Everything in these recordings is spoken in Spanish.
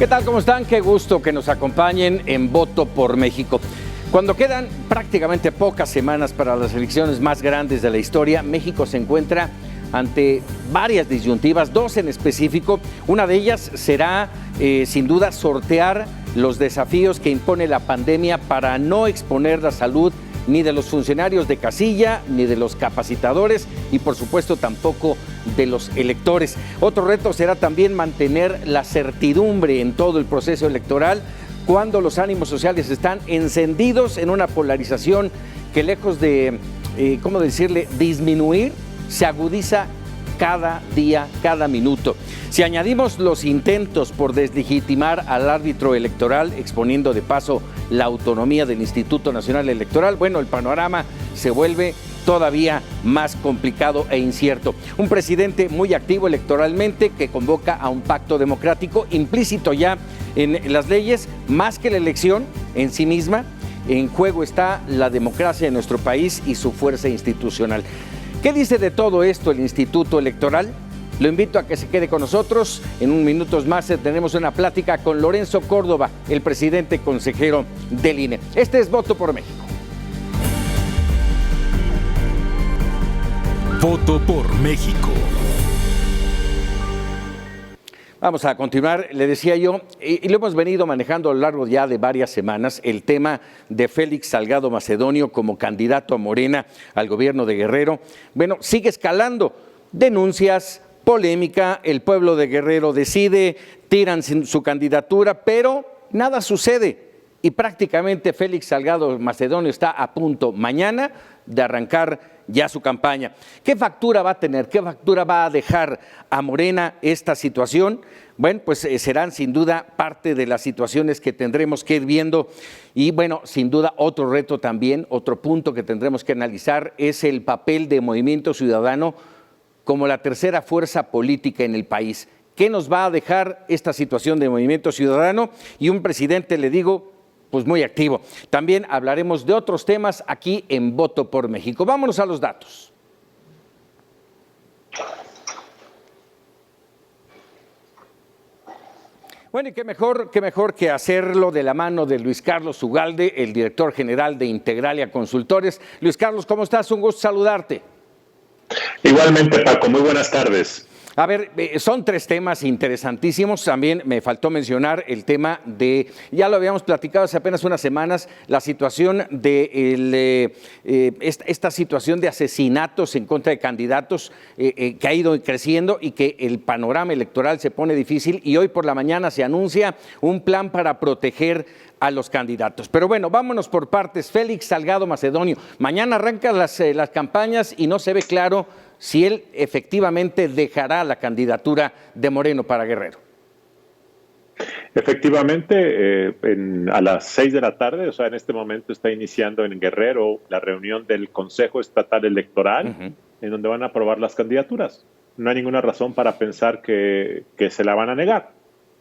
¿Qué tal? ¿Cómo están? Qué gusto que nos acompañen en Voto por México. Cuando quedan prácticamente pocas semanas para las elecciones más grandes de la historia, México se encuentra ante varias disyuntivas, dos en específico. Una de ellas será, sin duda, sortear los desafíos que impone la pandemia para no exponer la salud ni de los funcionarios de casilla, ni de los capacitadores y, por supuesto, tampoco de los electores. Otro reto será también mantener la certidumbre en todo el proceso electoral cuando los ánimos sociales están encendidos en una polarización que, lejos de, disminuir, se agudiza cada día, cada minuto. Si añadimos los intentos por deslegitimar al árbitro electoral, exponiendo de paso la autonomía del Instituto Nacional Electoral, bueno, el panorama se vuelve todavía más complicado e incierto. Un presidente muy activo electoralmente que convoca a un pacto democrático implícito ya en las leyes, más que la elección en sí misma. En juego está la democracia de nuestro país y su fuerza institucional. ¿Qué dice de todo esto el Instituto Electoral? Lo invito a que se quede con nosotros. En unos minutos más tenemos una plática con Lorenzo Córdoba, el presidente consejero del INE. Este es Voto por México. Voto por México. Vamos a continuar, le decía yo, y lo hemos venido manejando a lo largo ya de varias semanas, el tema de Félix Salgado Macedonio como candidato a Morena al gobierno de Guerrero. Bueno, sigue escalando, denuncias, polémica, el pueblo de Guerrero decide, tiran su candidatura, pero nada sucede. Y prácticamente Félix Salgado Macedonio está a punto mañana de arrancar ya su campaña. ¿Qué factura va a tener? ¿Qué factura va a dejar a Morena esta situación? Bueno, pues serán sin duda parte de las situaciones que tendremos que ir viendo y bueno, sin duda otro reto también, otro punto que tendremos que analizar es el papel de Movimiento Ciudadano como la tercera fuerza política en el país. ¿Qué nos va a dejar esta situación de Movimiento Ciudadano? Y un presidente, le digo, pues muy activo. También hablaremos de otros temas aquí en Voto por México. Vámonos a los datos. Bueno, y qué mejor que hacerlo de la mano de Luis Carlos Ugalde, el director general de Integralia Consultores. Luis Carlos, ¿cómo estás? Un gusto saludarte. Igualmente, Paco, muy buenas tardes. A ver, son tres temas interesantísimos. También me faltó mencionar el tema de, ya lo habíamos platicado hace apenas unas semanas, la situación de esta situación de asesinatos en contra de candidatos que ha ido creciendo y que el panorama electoral se pone difícil y hoy por la mañana se anuncia un plan para proteger a los candidatos. Pero bueno, vámonos por partes. Félix Salgado Macedonio, mañana arrancan las campañas y no se ve claro si él efectivamente dejará la candidatura de Moreno para Guerrero. Efectivamente, a las 6 de la tarde, o sea, en este momento está iniciando en Guerrero la reunión del Consejo Estatal Electoral, en donde van a aprobar las candidaturas. No hay ninguna razón para pensar que se la van a negar.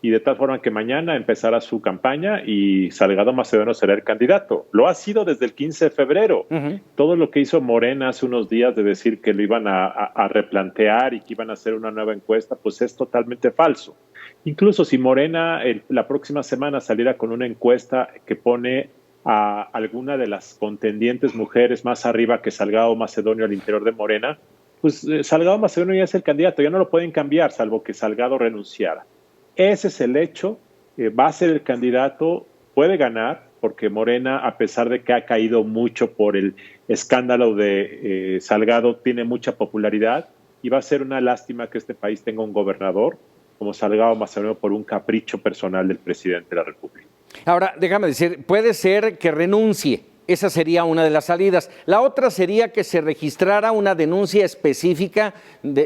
Y de tal forma que mañana empezará su campaña y Salgado Macedonio será el candidato. Lo ha sido desde el 15 de febrero. Todo lo que hizo Morena hace unos días de decir que lo iban a replantear y que iban a hacer una nueva encuesta, pues es totalmente falso. Incluso si Morena la próxima semana saliera con una encuesta que pone a alguna de las contendientes mujeres más arriba que Salgado Macedonio al interior de Morena, pues Salgado Macedonio ya es el candidato, ya no lo pueden cambiar, salvo que Salgado renunciara. Ese es el hecho, va a ser el candidato, puede ganar, porque Morena, a pesar de que ha caído mucho por el escándalo de Salgado, tiene mucha popularidad y va a ser una lástima que este país tenga un gobernador como Salgado Macedonio por un capricho personal del presidente de la República. Ahora, déjame decir, puede ser que renuncie. Esa sería una de las salidas. La otra sería que se registrara una denuncia específica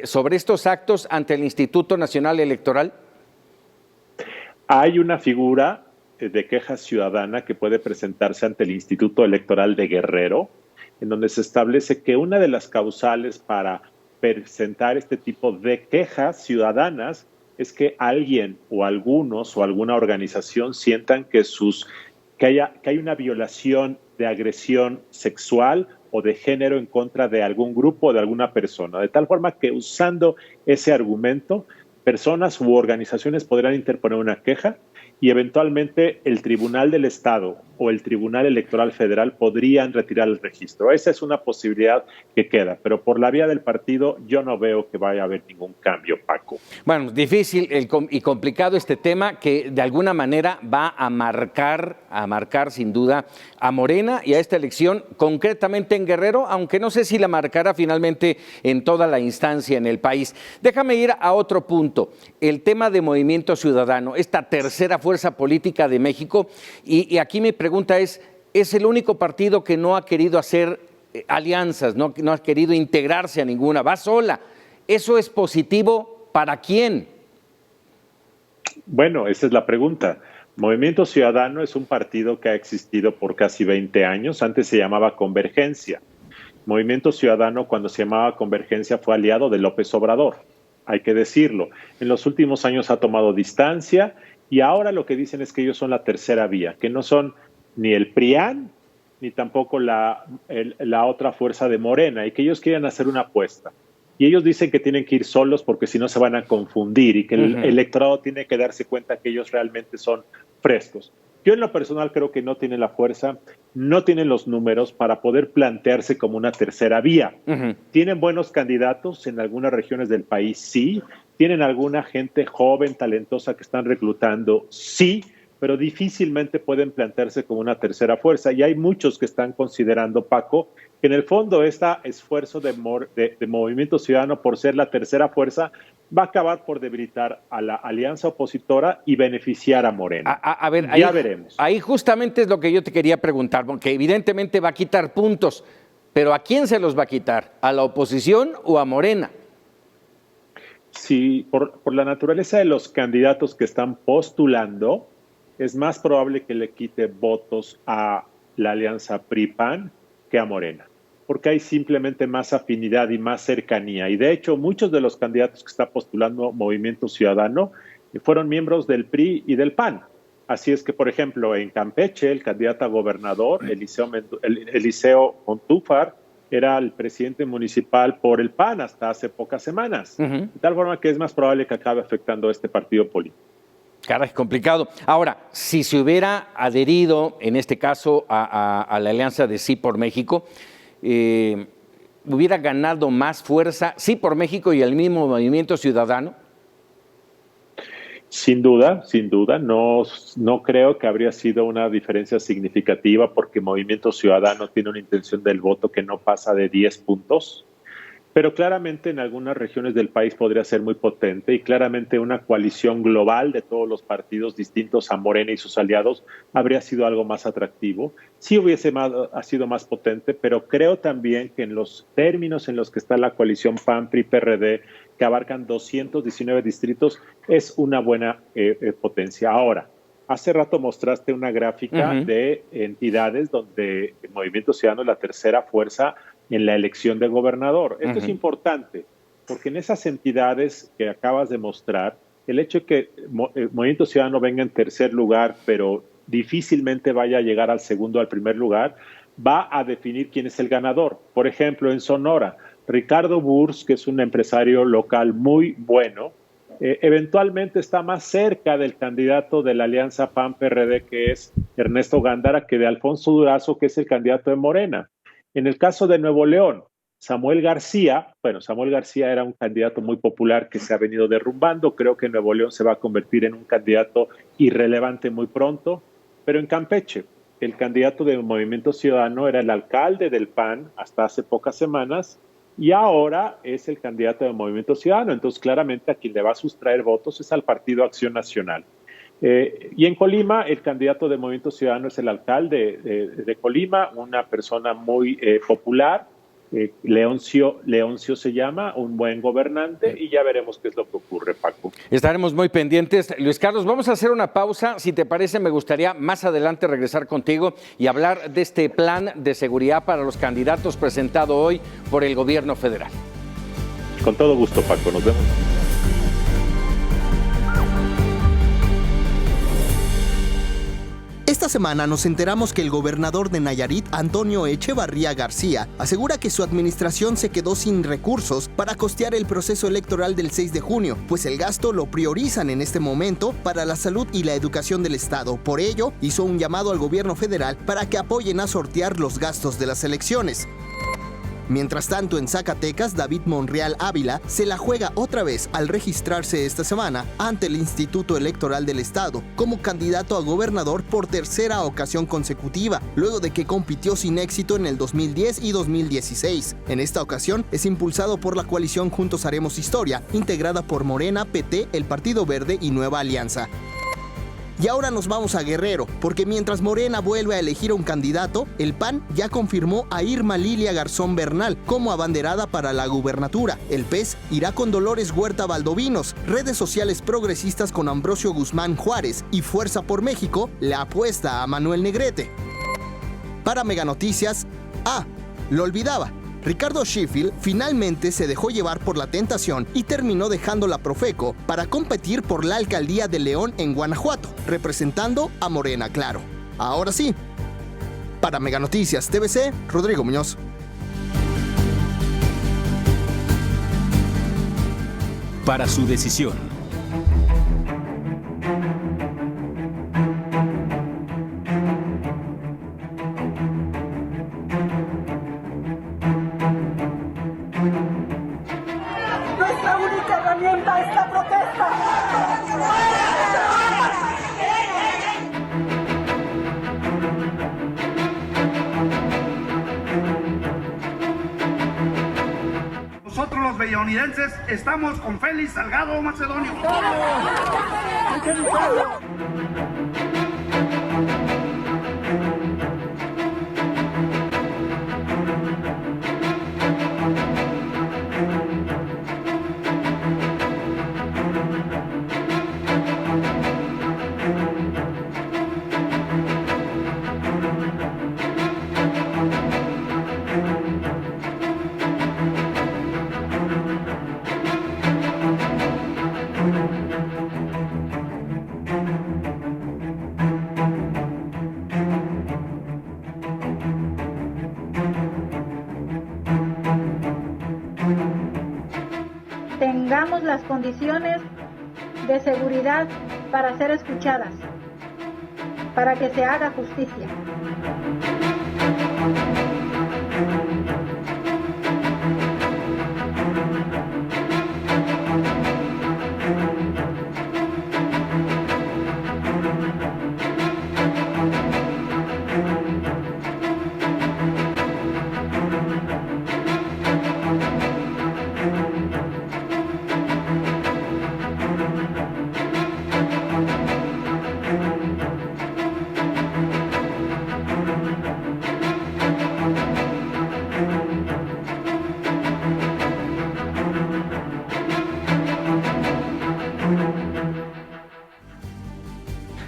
sobre estos actos ante el Instituto Nacional Electoral. Hay una figura de queja ciudadana que puede presentarse ante el Instituto Electoral de Guerrero, en donde se establece que una de las causales para presentar este tipo de quejas ciudadanas es que alguien o algunos o alguna organización sientan que hay una violación de agresión sexual o de género en contra de algún grupo o de alguna persona, de tal forma que usando ese argumento personas u organizaciones podrán interponer una queja y eventualmente el Tribunal del Estado o el Tribunal Electoral Federal podrían retirar el registro. Esa es una posibilidad que queda, pero por la vía del partido yo no veo que vaya a haber ningún cambio, Paco. Bueno, difícil y complicado este tema que de alguna manera va a marcar sin duda a Morena y a esta elección, concretamente en Guerrero, aunque no sé si la marcará finalmente en toda la instancia en el país. Déjame ir a otro punto, el tema de Movimiento Ciudadano, esta tercera fuerza política de México, y aquí mi pregunta es el único partido que no ha querido hacer alianzas, no ha querido integrarse a ninguna, va sola. ¿Eso es positivo para quién? Bueno, esa es la pregunta. Movimiento Ciudadano es un partido que ha existido por casi 20 años, antes se llamaba Convergencia. Movimiento Ciudadano, cuando se llamaba Convergencia, fue aliado de López Obrador, hay que decirlo. En los últimos años ha tomado distancia y ahora lo que dicen es que ellos son la tercera vía, que no son ni el PRIAN ni tampoco la otra fuerza de Morena, y que ellos quieren hacer una apuesta. Y ellos dicen que tienen que ir solos porque si no se van a confundir y que el electorado tiene que darse cuenta que ellos realmente son frescos. Yo en lo personal creo que no tienen la fuerza, no tienen los números para poder plantearse como una tercera vía. Tienen buenos candidatos en algunas regiones del país, sí. Tienen alguna gente joven, talentosa que están reclutando, sí, pero difícilmente pueden plantearse como una tercera fuerza. Y hay muchos que están considerando, Paco, que en el fondo este esfuerzo de Movimiento Ciudadano por ser la tercera fuerza va a acabar por debilitar a la alianza opositora y beneficiar a Morena. A ver, ya veremos. Ahí justamente es lo que yo te quería preguntar, porque evidentemente va a quitar puntos, pero ¿a quién se los va a quitar? ¿A la oposición o a Morena? Sí, por la naturaleza de los candidatos que están postulando, es más probable que le quite votos a la alianza PRI-PAN que a Morena, porque hay simplemente más afinidad y más cercanía. Y de hecho, muchos de los candidatos que está postulando Movimiento Ciudadano fueron miembros del PRI y del PAN. Así es que, por ejemplo, en Campeche, el candidato a gobernador, Eliseo Montúfar, era el presidente municipal por el PAN hasta hace pocas semanas. De tal forma que es más probable que acabe afectando a este partido político. Caray, complicado. Ahora, si se hubiera adherido, en este caso, a la alianza de Sí por México, ¿hubiera ganado más fuerza Sí por México y el mismo Movimiento Ciudadano? Sin duda, no creo que habría sido una diferencia significativa porque Movimiento Ciudadano tiene una intención del voto que no pasa de 10 puntos. Pero claramente en algunas regiones del país podría ser muy potente y claramente una coalición global de todos los partidos distintos a Morena y sus aliados habría sido algo más atractivo. Sí ha sido más potente, pero creo también que en los términos en los que está la coalición PAN-PRI-PRD, que abarcan 219 distritos, es una buena potencia. Ahora, hace rato mostraste una gráfica de entidades donde el Movimiento Ciudadano es la tercera fuerza en la elección de gobernador. Esto es importante, porque en esas entidades que acabas de mostrar, el hecho de que el Movimiento Ciudadano venga en tercer lugar, pero difícilmente vaya a llegar al segundo o al primer lugar, va a definir quién es el ganador. Por ejemplo, en Sonora, Ricardo Burs, que es un empresario local muy bueno, eventualmente está más cerca del candidato de la alianza PAN-PRD, que es Ernesto Gándara, que de Alfonso Durazo, que es el candidato de Morena. En el caso de Nuevo León, Samuel García era un candidato muy popular que se ha venido derrumbando. Creo que Nuevo León se va a convertir en un candidato irrelevante muy pronto. Pero en Campeche, el candidato del Movimiento Ciudadano era el alcalde del PAN hasta hace pocas semanas y ahora es el candidato del Movimiento Ciudadano. Entonces, claramente a quien le va a sustraer votos es al Partido Acción Nacional. Y en Colima, el candidato de Movimiento Ciudadano es el alcalde de Colima, una persona muy popular, Leoncio se llama, un buen gobernante, y ya veremos qué es lo que ocurre, Paco. Estaremos muy pendientes. Luis Carlos, vamos a hacer una pausa. Si te parece, me gustaría más adelante regresar contigo y hablar de este plan de seguridad para los candidatos presentado hoy por el gobierno federal. Con todo gusto, Paco. Nos vemos. Esta semana nos enteramos que el gobernador de Nayarit, Antonio Echevarría García, asegura que su administración se quedó sin recursos para costear el proceso electoral del 6 de junio, pues el gasto lo priorizan en este momento para la salud y la educación del Estado. Por ello, hizo un llamado al gobierno federal para que apoyen a sortear los gastos de las elecciones. Mientras tanto, en Zacatecas, David Monreal Ávila se la juega otra vez al registrarse esta semana ante el Instituto Electoral del Estado como candidato a gobernador por tercera ocasión consecutiva, luego de que compitió sin éxito en el 2010 y 2016. En esta ocasión es impulsado por la coalición Juntos Haremos Historia, integrada por Morena, PT, el Partido Verde y Nueva Alianza. Y ahora nos vamos a Guerrero, porque mientras Morena vuelve a elegir a un candidato, el PAN ya confirmó a Irma Lilia Garzón Bernal como abanderada para la gubernatura. El PES irá con Dolores Huerta Valdovinos, redes sociales progresistas con Ambrosio Guzmán Juárez y Fuerza por México le apuesta a Manuel Negrete. Para Mega Noticias, lo olvidaba. Ricardo Sheffield finalmente se dejó llevar por la tentación y terminó dejando la Profeco para competir por la alcaldía de León en Guanajuato, representando a Morena, claro. Ahora sí, para Mega Noticias TVC, Rodrigo Muñoz. Para su decisión. Nuestra única herramienta es la protesta. Nosotros los bellonidenses estamos con Félix Salgado Macedonio. Tengamos las condiciones de seguridad para ser escuchadas, para que se haga justicia.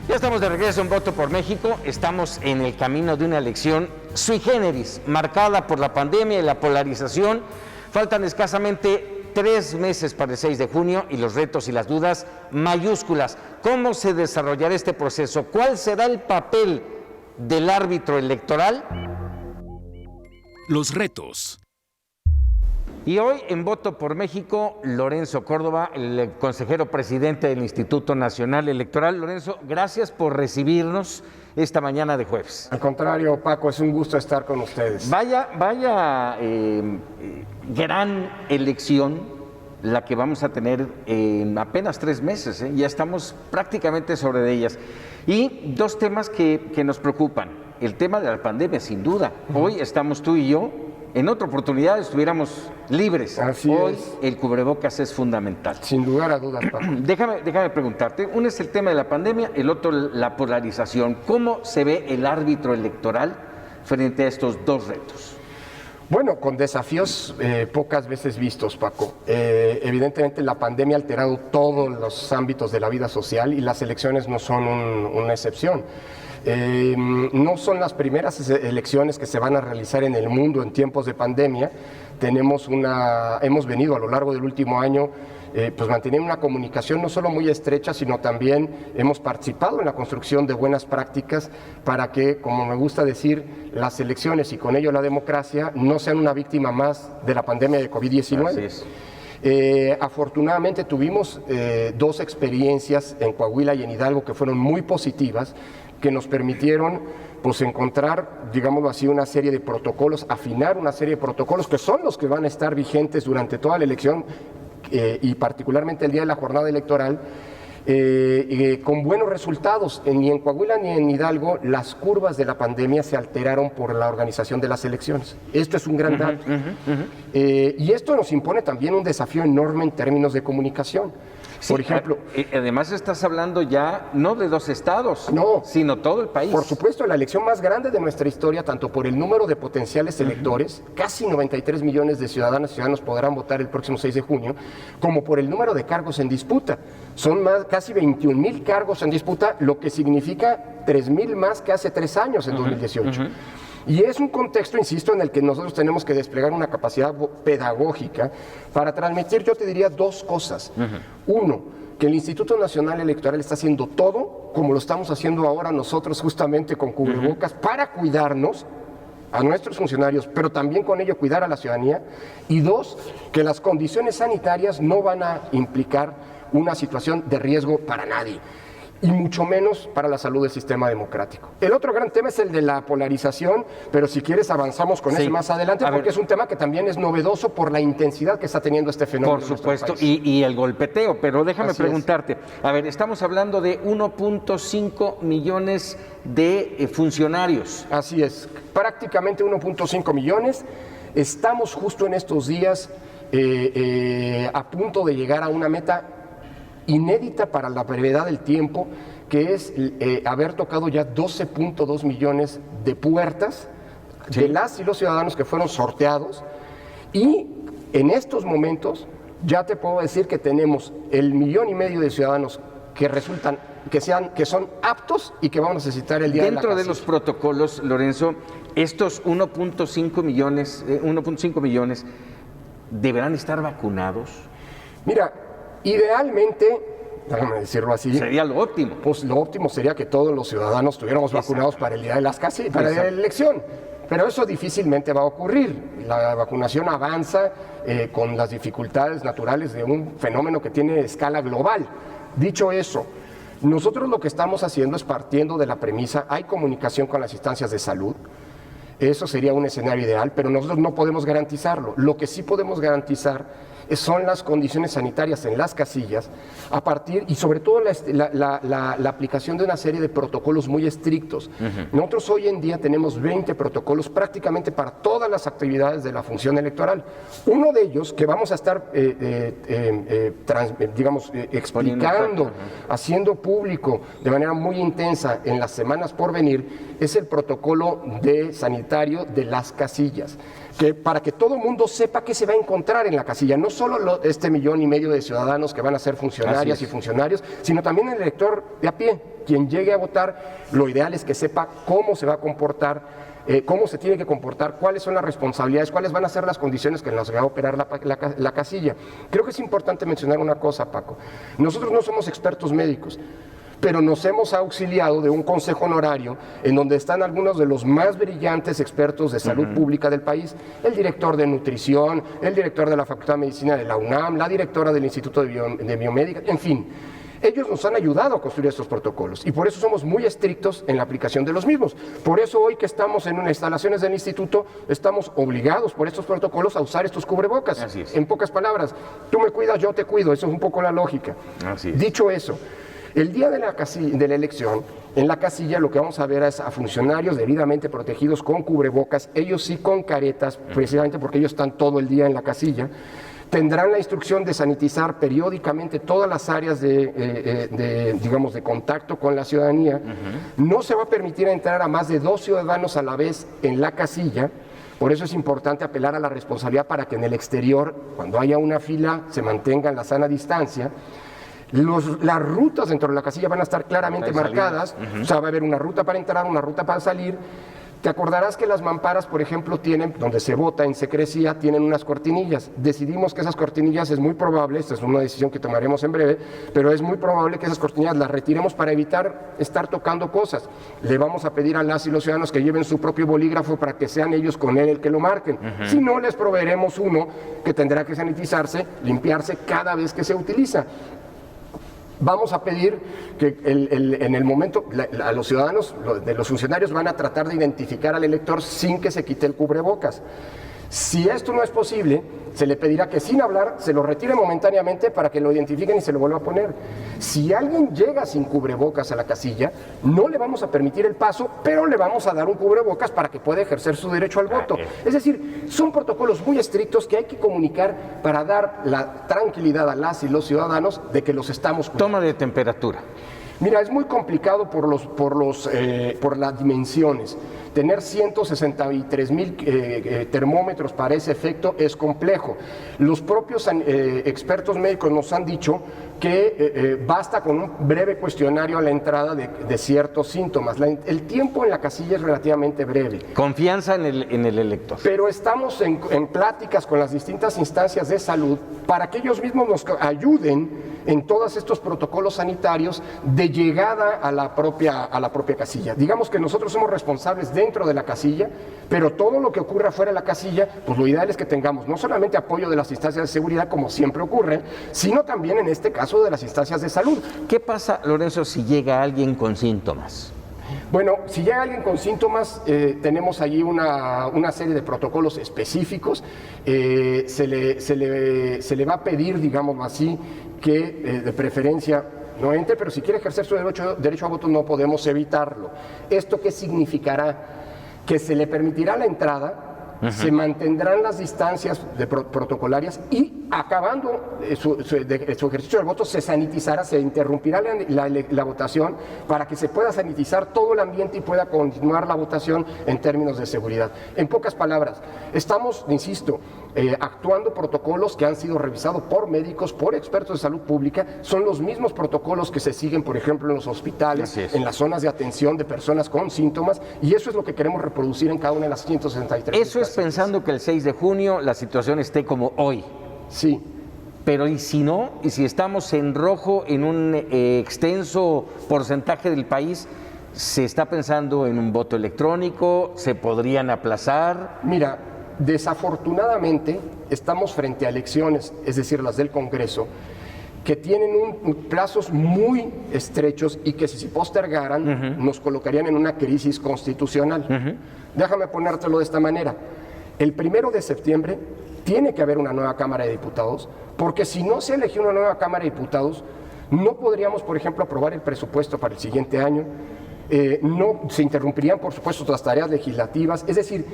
Ya estamos de regreso en Voto por México. Estamos en el camino de una elección sui generis, marcada por la pandemia y la polarización. Faltan escasamente 3 meses para el 6 de junio y los retos y las dudas mayúsculas. ¿Cómo se desarrollará este proceso? ¿Cuál será el papel del árbitro electoral? Los retos. Y hoy en Voto por México, Lorenzo Córdoba, el consejero presidente del Instituto Nacional Electoral. Lorenzo, gracias por recibirnos esta mañana de jueves. Al contrario, Paco, es un gusto estar con ustedes. Vaya gran elección la que vamos a tener en apenas 3 meses, ¿eh? Ya estamos prácticamente sobre ellas. Y 2 temas que nos preocupan. El tema de la pandemia, sin duda. Hoy estamos tú y yo. En otra oportunidad estuviéramos libres. Así Hoy es. El cubrebocas es fundamental. Sin lugar a dudas, Paco. Déjame preguntarte. Uno es el tema de la pandemia, el otro la polarización. ¿Cómo se ve el árbitro electoral frente a estos 2 retos? Bueno, con desafíos pocas veces vistos, Paco. Evidentemente la pandemia ha alterado todos los ámbitos de la vida social y las elecciones no son una excepción. No son las primeras elecciones que se van a realizar en el mundo en tiempos de pandemia. Hemos venido a lo largo del último año pues mantener una comunicación no solo muy estrecha, sino también hemos participado en la construcción de buenas prácticas para que, como me gusta decir, las elecciones y con ello la democracia no sean una víctima más de la pandemia de COVID-19. Así es. Afortunadamente tuvimos 2 experiencias en Coahuila y en Hidalgo que fueron muy positivas, que nos permitieron pues encontrar, digámoslo así, una serie de protocolos, afinar una serie de protocolos que son los que van a estar vigentes durante toda la elección y particularmente el día de la jornada electoral, con buenos resultados. Ni en Coahuila ni en Hidalgo las curvas de la pandemia se alteraron por la organización de las elecciones. Esto es un gran dato. Y esto nos impone también un desafío enorme en términos de comunicación. Sí, por ejemplo, además estás hablando ya no de 2 estados, no, sino todo el país. Por supuesto, la elección más grande de nuestra historia, tanto por el número de potenciales electores, casi 93 millones de ciudadanas y ciudadanos podrán votar el próximo 6 de junio, como por el número de cargos en disputa. Son casi 21,000 cargos en disputa, lo que significa 3,000 más que hace 3 años, en 2018. Y es un contexto, insisto, en el que nosotros tenemos que desplegar una capacidad pedagógica para transmitir, yo te diría, 2 cosas. Uno, que el Instituto Nacional Electoral está haciendo todo, como lo estamos haciendo ahora nosotros justamente con cubrebocas, para cuidarnos a nuestros funcionarios, pero también con ello cuidar a la ciudadanía. Y 2, que las condiciones sanitarias no van a implicar una situación de riesgo para nadie, y mucho menos para la salud del sistema democrático. El otro gran tema es el de la polarización, pero si quieres avanzamos con ese más adelante, porque es un tema que también es novedoso por la intensidad que está teniendo este fenómeno. Por supuesto, y el golpeteo, pero déjame preguntarte, a ver, estamos hablando de 1.5 millones de funcionarios. Así es, prácticamente 1.5 millones. Estamos justo en estos días a punto de llegar a una meta inédita para la brevedad del tiempo, que es haber tocado ya 12.2 millones de puertas de las y los ciudadanos que fueron sorteados, y en estos momentos ya te puedo decir que tenemos 1,5 millones de ciudadanos que resultan, que son aptos y que vamos a necesitar el día de la casilla. Dentro de los protocolos, Lorenzo, estos 1.5 millones deberán estar vacunados. Mira, idealmente, déjame decirlo así, sería lo óptimo. Pues lo óptimo sería que todos los ciudadanos estuviéramos vacunados para el día de las casillas, para el día de la elección. Pero eso difícilmente va a ocurrir. La vacunación avanza con las dificultades naturales de un fenómeno que tiene escala global. Dicho eso, nosotros lo que estamos haciendo es partiendo de la premisa, hay comunicación con las instancias de salud. Eso sería un escenario ideal, pero nosotros no podemos garantizarlo. Lo que sí podemos garantizar son las condiciones sanitarias en las casillas, a partir, y sobre todo la aplicación de una serie de protocolos muy estrictos. Nosotros hoy en día tenemos 20 protocolos prácticamente para todas las actividades de la función electoral. Uno de ellos, que vamos a estar, explicando, haciendo público de manera muy intensa en las semanas por venir, es el protocolo sanitario de las casillas, que para que todo el mundo sepa qué se va a encontrar en la casilla, no solo 1,5 millones de ciudadanos que van a ser funcionarias y funcionarios, sino también el elector de a pie, quien llegue a votar. Lo ideal es que sepa cómo se va a comportar, cómo se tiene que comportar, cuáles son las responsabilidades, cuáles van a ser las condiciones que nos va a operar la casilla. Creo que es importante mencionar una cosa, Paco. Nosotros no somos expertos médicos, pero nos hemos auxiliado de un consejo honorario en donde están algunos de los más brillantes expertos de salud pública del país, el director de nutrición, el director de la Facultad de Medicina de la UNAM, la directora del Instituto de Biomédica, en fin. Ellos nos han ayudado a construir estos protocolos y por eso somos muy estrictos en la aplicación de los mismos. Por eso hoy que estamos en unas instalaciones del instituto, estamos obligados por estos protocolos a usar estos cubrebocas. Así es. En pocas palabras, tú me cuidas, yo te cuido, eso es un poco la lógica. Así es. Dicho eso, el día de la elección, en la casilla lo que vamos a ver es a funcionarios debidamente protegidos con cubrebocas, ellos sí con caretas, precisamente porque ellos están todo el día en la casilla. Tendrán la instrucción de sanitizar periódicamente todas las áreas de contacto con la ciudadanía. No se va a permitir entrar a más de 2 ciudadanos a la vez en la casilla. Por eso es importante apelar a la responsabilidad para que en el exterior, cuando haya una fila, se mantenga la sana distancia. Las rutas dentro de la casilla van a estar claramente marcadas, o sea, va a haber una ruta para entrar, una ruta para salir. Te acordarás que las mamparas, por ejemplo, tienen, donde se vota en secrecía, tienen unas cortinillas. Decidimos que esas cortinillas es muy probable, esta es una decisión que tomaremos en breve, pero es muy probable que esas cortinillas las retiremos para evitar estar tocando cosas. Le vamos a pedir a las y los ciudadanos que lleven su propio bolígrafo para que sean ellos con él el que lo marquen. Si no, les proveeremos uno que tendrá que sanitizarse, limpiarse cada vez que se utiliza. Vamos a pedir que en el momento, a los ciudadanos, los funcionarios van a tratar de identificar al elector sin que se quite el cubrebocas. Si esto no es posible, se le pedirá que sin hablar se lo retire momentáneamente para que lo identifiquen y se lo vuelva a poner. Si alguien llega sin cubrebocas a la casilla, no le vamos a permitir el paso, pero le vamos a dar un cubrebocas para que pueda ejercer su derecho al voto. Es decir, son protocolos muy estrictos que hay que comunicar para dar la tranquilidad a las y los ciudadanos de que los estamos cuidando. Toma de temperatura. Mira, es muy complicado por las dimensiones. Tener 163,000 termómetros para ese efecto es complejo. Los propios expertos médicos nos han dicho que basta con un breve cuestionario a la entrada de ciertos síntomas. El tiempo en la casilla es relativamente breve. Confianza en el elector. Pero estamos en pláticas con las distintas instancias de salud para que ellos mismos nos ayuden en todos estos protocolos sanitarios de llegada a la propia casilla. Digamos que nosotros somos responsables dentro de la casilla, pero todo lo que ocurra fuera de la casilla, pues lo ideal es que tengamos no solamente apoyo de las instancias de seguridad, como siempre ocurre, sino también en este caso de las instancias de salud. ¿Qué pasa, Lorenzo, si llega alguien con síntomas? Bueno, si llega alguien con síntomas, tenemos allí una serie de protocolos específicos. Se le va a pedir, digamos así, que de preferencia no entre, pero si quiere ejercer su derecho a voto no podemos evitarlo. ¿Esto qué significará? Que se le permitirá la entrada, se mantendrán las distancias protocolarias y acabando su ejercicio del voto se sanitizará, se interrumpirá la votación para que se pueda sanitizar todo el ambiente y pueda continuar la votación en términos de seguridad. En pocas palabras, estamos, insisto, actuando protocolos que han sido revisados por médicos, por expertos de salud pública, son los mismos protocolos que se siguen, por ejemplo, en los hospitales, en las zonas de atención de personas con síntomas, y eso es lo que queremos reproducir en cada una de las 163. Eso es pensando que el 6 de junio la situación esté como hoy. Sí. Pero ¿y si no? ¿Y si estamos en rojo en un extenso porcentaje del país? ¿Se está pensando en un voto electrónico? ¿Se podrían aplazar? Mira, desafortunadamente estamos frente a elecciones, es decir, las del Congreso, que tienen plazos muy estrechos y que si se postergaran nos colocarían en una crisis constitucional. Déjame ponértelo de esta manera. El 1 de septiembre tiene que haber una nueva Cámara de Diputados, porque si no se elige una nueva Cámara de Diputados, no podríamos, por ejemplo, aprobar el presupuesto para el siguiente año, no se interrumpirían, por supuesto, las tareas legislativas, es decir,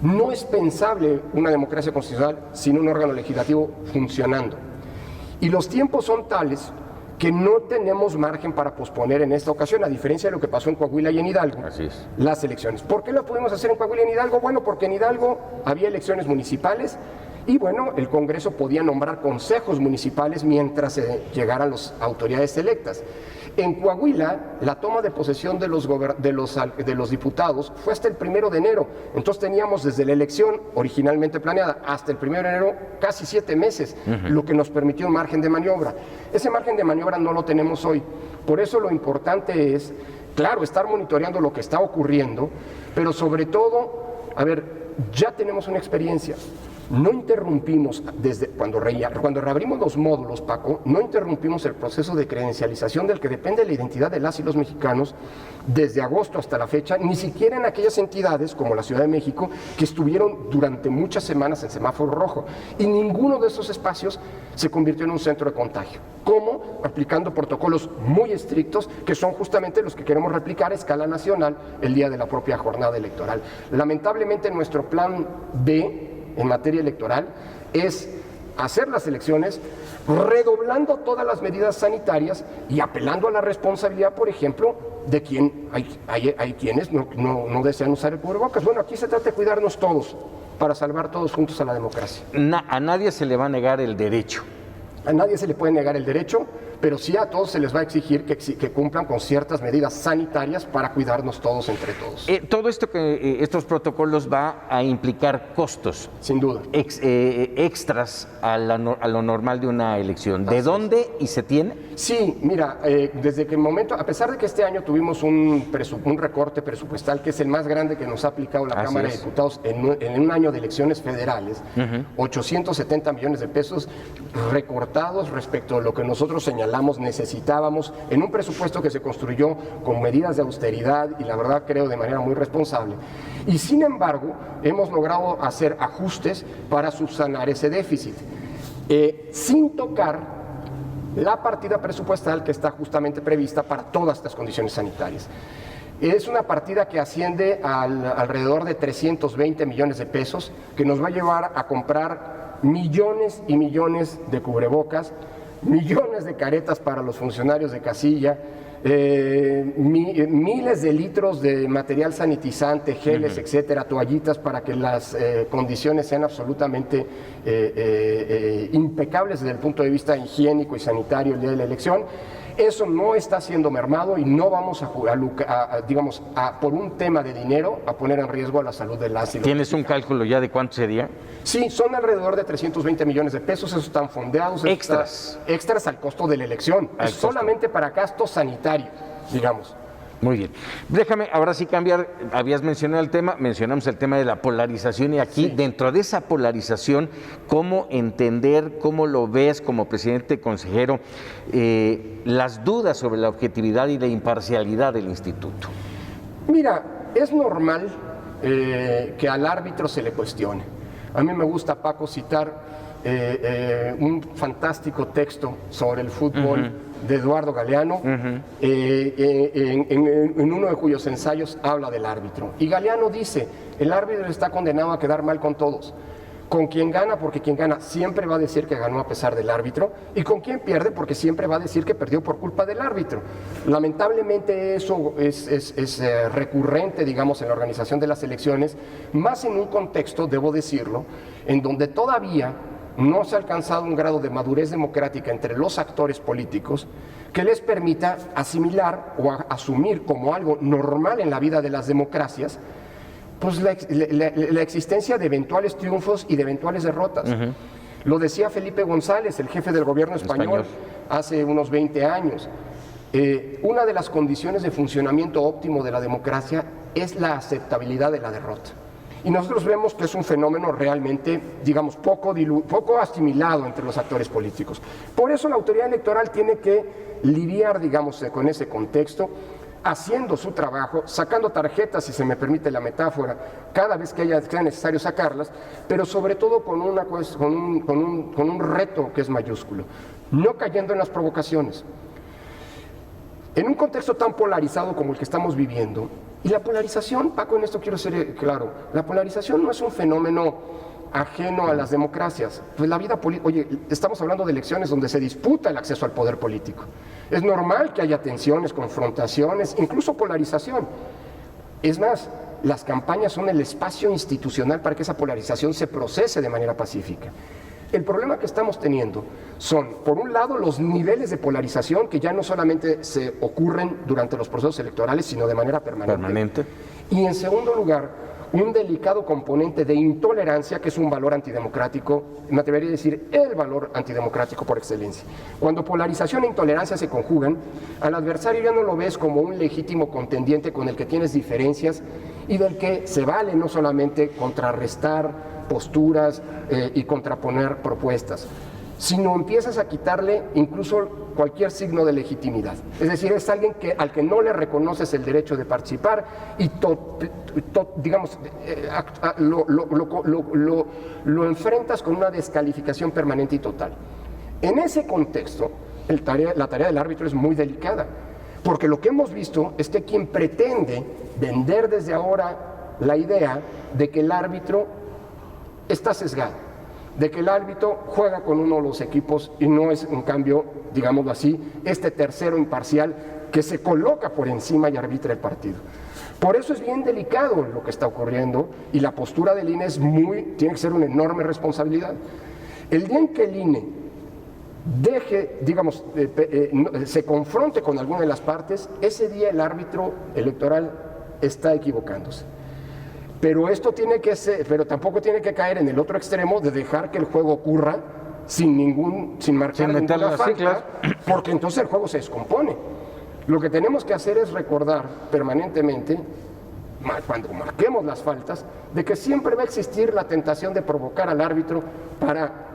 no es pensable una democracia constitucional sin un órgano legislativo funcionando. Y los tiempos son tales que no tenemos margen para posponer en esta ocasión, a diferencia de lo que pasó en Coahuila y en Hidalgo, las elecciones. ¿Por qué lo pudimos hacer en Coahuila y en Hidalgo? Bueno, porque en Hidalgo había elecciones municipales y bueno, el Congreso podía nombrar consejos municipales mientras llegaran las autoridades electas. En Coahuila, la toma de posesión de los diputados fue hasta el 1 de enero. Entonces teníamos desde la elección originalmente planeada hasta el 1 de enero casi 7 meses, lo que nos permitió un margen de maniobra. Ese margen de maniobra no lo tenemos hoy. Por eso lo importante es, claro, estar monitoreando lo que está ocurriendo, pero sobre todo, ya tenemos una experiencia. No interrumpimos, desde cuando reabrimos los módulos, Paco, no interrumpimos el proceso de credencialización del que depende la identidad de las y los mexicanos desde agosto hasta la fecha, ni siquiera en aquellas entidades como la Ciudad de México que estuvieron durante muchas semanas en semáforo rojo. Y ninguno de esos espacios se convirtió en un centro de contagio. ¿Cómo? Aplicando protocolos muy estrictos que son justamente los que queremos replicar a escala nacional el día de la propia jornada electoral. Lamentablemente nuestro plan B en materia electoral es hacer las elecciones redoblando todas las medidas sanitarias y apelando a la responsabilidad, por ejemplo, de quien hay quienes no desean usar el cubrebocas. Bueno, aquí se trata de cuidarnos todos para salvar todos juntos a la democracia. A nadie se le va a negar el derecho. A nadie se le puede negar el derecho, pero sí a todos se les va a exigir que cumplan con ciertas medidas sanitarias para cuidarnos todos entre todos. Todo esto estos protocolos va a implicar costos. Sin duda. Extras a lo normal de una elección. ¿De dónde y se tiene? Sí, mira, desde que el momento, a pesar de que este año tuvimos un recorte presupuestal que es el más grande que nos ha aplicado la Cámara de Diputados en un año de elecciones federales, 870 millones de pesos recortados respecto a lo que nosotros señalamos necesitábamos en un presupuesto que se construyó con medidas de austeridad y la verdad creo de manera muy responsable. Y sin embargo, hemos logrado hacer ajustes para subsanar ese déficit, sin tocar la partida presupuestal que está justamente prevista para todas estas condiciones sanitarias. Es una partida que asciende alrededor de 320 millones de pesos, que nos va a llevar a comprar millones y millones de cubrebocas, millones de caretas para los funcionarios de casilla, miles de litros de material sanitizante, geles, etcétera, toallitas para que las condiciones sean absolutamente impecables desde el punto de vista higiénico y sanitario el día de la elección. Eso no está siendo mermado y no vamos por un tema de dinero a poner en riesgo la salud de las y los. ¿Tienes un cálculo ya de cuánto sería? Sí, son alrededor de 320 millones de pesos, esos están fondeados. Extras al costo de la elección, es solamente para gasto sanitario, digamos. Muy bien. Déjame ahora sí cambiar, habías mencionado el tema, mencionamos el tema de la polarización y aquí dentro de esa polarización, ¿cómo entender, cómo lo ves como presidente consejero, las dudas sobre la objetividad y la imparcialidad del instituto? Mira, es normal que al árbitro se le cuestione. A mí me gusta, Paco, citar un fantástico texto sobre el fútbol de Eduardo Galeano, en uno de cuyos ensayos habla del árbitro. Y Galeano dice, el árbitro está condenado a quedar mal con todos. Con quien gana, porque quien gana siempre va a decir que ganó a pesar del árbitro, y con quien pierde, porque siempre va a decir que perdió por culpa del árbitro. Lamentablemente eso es recurrente, digamos, en la organización de las elecciones, más en un contexto, debo decirlo, en donde todavía no se ha alcanzado un grado de madurez democrática entre los actores políticos que les permita asimilar o asumir como algo normal en la vida de las democracias, pues la existencia de eventuales triunfos y de eventuales derrotas. Lo decía Felipe González, el jefe del gobierno español, hace unos 20 años. Una de las condiciones de funcionamiento óptimo de la democracia es la aceptabilidad de la derrota. Y nosotros vemos que es un fenómeno realmente, digamos, poco asimilado entre los actores políticos. Por eso la autoridad electoral tiene que lidiar, digamos, con ese contexto, haciendo su trabajo, sacando tarjetas, si se me permite la metáfora, cada vez que sea necesario sacarlas, pero sobre todo con un reto que es mayúsculo, no cayendo en las provocaciones. En un contexto tan polarizado como el que estamos viviendo, y la polarización, Paco, en esto quiero ser claro, la polarización no es un fenómeno ajeno a las democracias. Pues la vida política, oye, estamos hablando de elecciones donde se disputa el acceso al poder político. Es normal que haya tensiones, confrontaciones, incluso polarización. Es más, las campañas son el espacio institucional para que esa polarización se procese de manera pacífica. El problema que estamos teniendo son, por un lado, los niveles de polarización que ya no solamente se ocurren durante los procesos electorales, sino de manera permanente. Y en segundo lugar, un delicado componente de intolerancia que es un valor antidemocrático, me atrevería a decir el valor antidemocrático por excelencia. Cuando polarización e intolerancia se conjugan, al adversario ya no lo ves como un legítimo contendiente con el que tienes diferencias y del que se vale no solamente contrarrestar posturas y contraponer propuestas, sino empiezas a quitarle incluso cualquier signo de legitimidad. Es decir, es alguien al que no le reconoces el derecho de participar y lo enfrentas con una descalificación permanente y total. En ese contexto, la tarea del árbitro es muy delicada, porque lo que hemos visto es que quien pretende vender desde ahora la idea de que el árbitro está sesgado, de que el árbitro juega con uno de los equipos y no es, en cambio, digámoslo así, este tercero imparcial que se coloca por encima y arbitra el partido. Por eso es bien delicado lo que está ocurriendo y la postura del INE tiene que ser una enorme responsabilidad. El día en que el INE se confronte con alguna de las partes, ese día el árbitro electoral está equivocándose. Pero pero tampoco tiene que caer en el otro extremo de dejar que el juego ocurra sin marcar ninguna falta, porque entonces el juego se descompone. Lo que tenemos que hacer es recordar permanentemente, cuando marquemos las faltas, de que siempre va a existir la tentación de provocar al árbitro para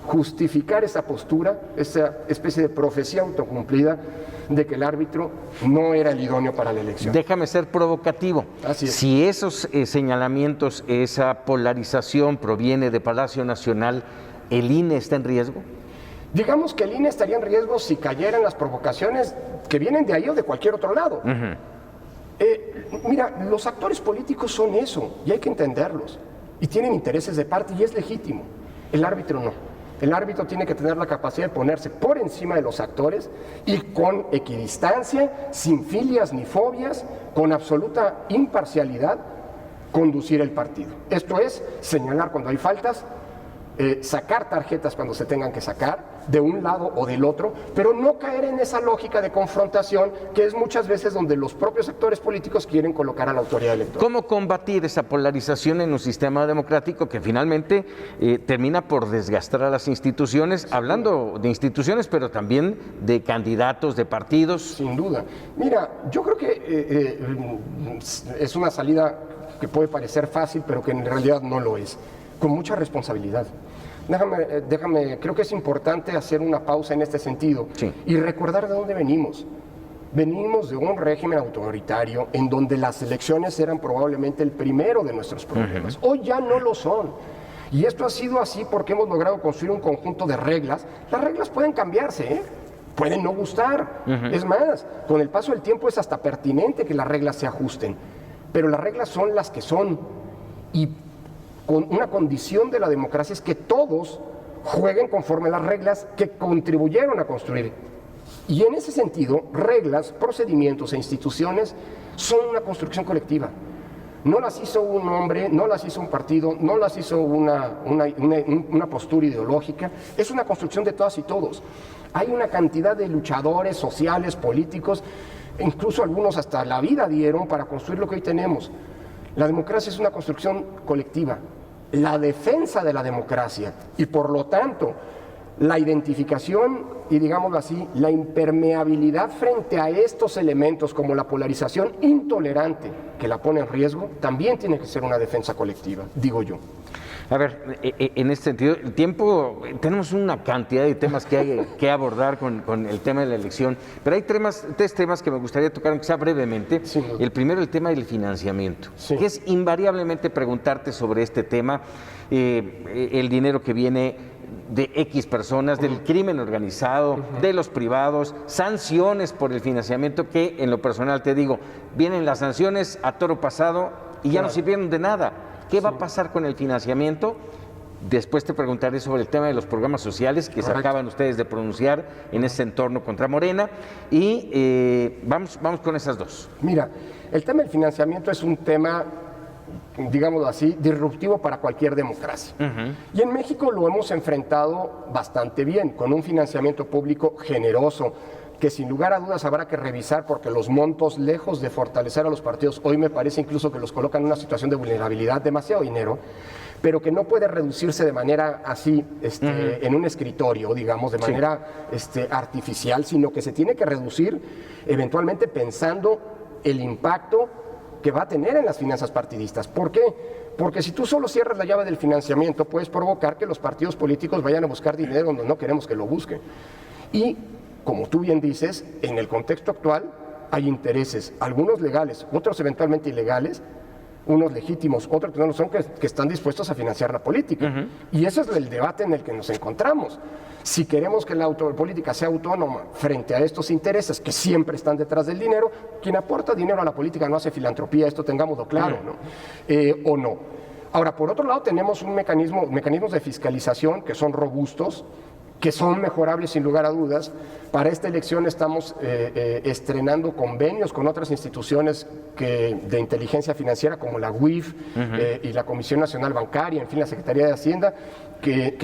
justificar esa postura, esa especie de profecía autocumplida de que el árbitro no era el idóneo para la elección. Déjame ser provocativo. Así es. Si esos señalamientos, esa polarización proviene de Palacio Nacional, ¿el INE está en riesgo? Digamos que el INE estaría en riesgo si cayeran las provocaciones que vienen de ahí o de cualquier otro lado. Mira, los actores políticos son eso, y hay que entenderlos. Y tienen intereses de parte, y es legítimo. El árbitro no. El árbitro tiene que tener la capacidad de ponerse por encima de los actores y con equidistancia, sin filias ni fobias, con absoluta imparcialidad, conducir el partido. Esto es señalar cuando hay faltas, sacar tarjetas cuando se tengan que sacar, de un lado o del otro, pero no caer en esa lógica de confrontación que es muchas veces donde los propios actores políticos quieren colocar a la autoridad electoral. ¿Cómo combatir esa polarización en un sistema democrático que finalmente termina por desgastar a las instituciones, sí, hablando de instituciones, pero también de candidatos, de partidos? Sin duda. Mira, yo creo que es una salida que puede parecer fácil, pero que en realidad no lo es. Con mucha responsabilidad. Déjame, creo que es importante hacer una pausa en este sentido, sí, y recordar de dónde venimos. Venimos de un régimen autoritario en donde las elecciones eran probablemente el primero de nuestros problemas. Hoy ya no lo son. Y esto ha sido así porque hemos logrado construir un conjunto de reglas. Las reglas pueden cambiarse, pueden no gustar. Es más, con el paso del tiempo es hasta pertinente que las reglas se ajusten. Pero las reglas son las que son. Y con una condición de la democracia es que todos jueguen conforme a las reglas que contribuyeron a construir. Y en ese sentido, reglas, procedimientos e instituciones son una construcción colectiva. No las hizo un hombre, no las hizo un partido, no las hizo una postura ideológica, es una construcción de todas y todos. Hay una cantidad de luchadores sociales, políticos, incluso algunos hasta la vida dieron para construir lo que hoy tenemos. La democracia es una construcción colectiva. La defensa de la democracia y por lo tanto la identificación y, digámoslo así, la impermeabilidad frente a estos elementos como la polarización intolerante que la pone en riesgo, también tiene que ser una defensa colectiva, digo yo. A ver, en este sentido, el tiempo, tenemos una cantidad de temas que hay que abordar con el tema de la elección, pero hay tres temas que me gustaría tocar, aunque sea brevemente. Sí. El primero, el tema del financiamiento, sí, que es invariablemente preguntarte sobre este tema, el dinero que viene de X personas, del crimen organizado, de los privados, sanciones por el financiamiento que, en lo personal te digo, vienen las sanciones a toro pasado y ya no sirvieron de nada. ¿Qué va a pasar con el financiamiento? Después te preguntaré sobre el tema de los programas sociales que se acaban ustedes de pronunciar en ese entorno contra Morena. Y vamos con esas dos. Mira, el tema del financiamiento es un tema, digámoslo así, disruptivo para cualquier democracia. Y en México lo hemos enfrentado bastante bien, con un financiamiento público generoso, que sin lugar a dudas habrá que revisar porque los montos, lejos de fortalecer a los partidos, hoy me parece incluso que los colocan en una situación de vulnerabilidad, demasiado dinero, pero que no puede reducirse de manera así, en un escritorio, digamos, de manera artificial, sino que se tiene que reducir eventualmente pensando el impacto que va a tener en las finanzas partidistas. ¿Por qué? Porque si tú solo cierras la llave del financiamiento, puedes provocar que los partidos políticos vayan a buscar dinero donde no queremos que lo busquen. Y como tú bien dices, en el contexto actual hay intereses, algunos legales, otros eventualmente ilegales, unos legítimos, otros que no lo son, que están dispuestos a financiar la política. Y ese es el debate en el que nos encontramos. Si queremos que la política sea autónoma frente a estos intereses que siempre están detrás del dinero, quien aporta dinero a la política no hace filantropía, esto tengámoslo claro, ¿no? O no. Ahora, por otro lado, tenemos mecanismos de fiscalización que son robustos, que son mejorables sin lugar a dudas. Para esta elección estamos estrenando convenios con otras instituciones de inteligencia financiera como la UIF y la Comisión Nacional Bancaria, en fin, la Secretaría de Hacienda, que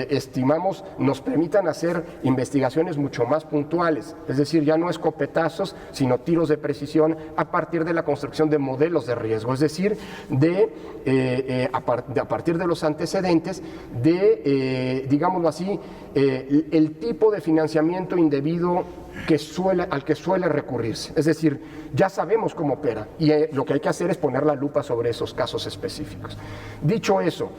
estimamos nos permitan hacer investigaciones mucho más puntuales, es decir, ya no escopetazos, sino tiros de precisión a partir de la construcción de modelos de riesgo, es decir, a partir de los antecedentes digámoslo así, el tipo de financiamiento indebido al que suele recurrirse. Es decir, ya sabemos cómo opera y lo que hay que hacer es poner la lupa sobre esos casos específicos. Dicho eso,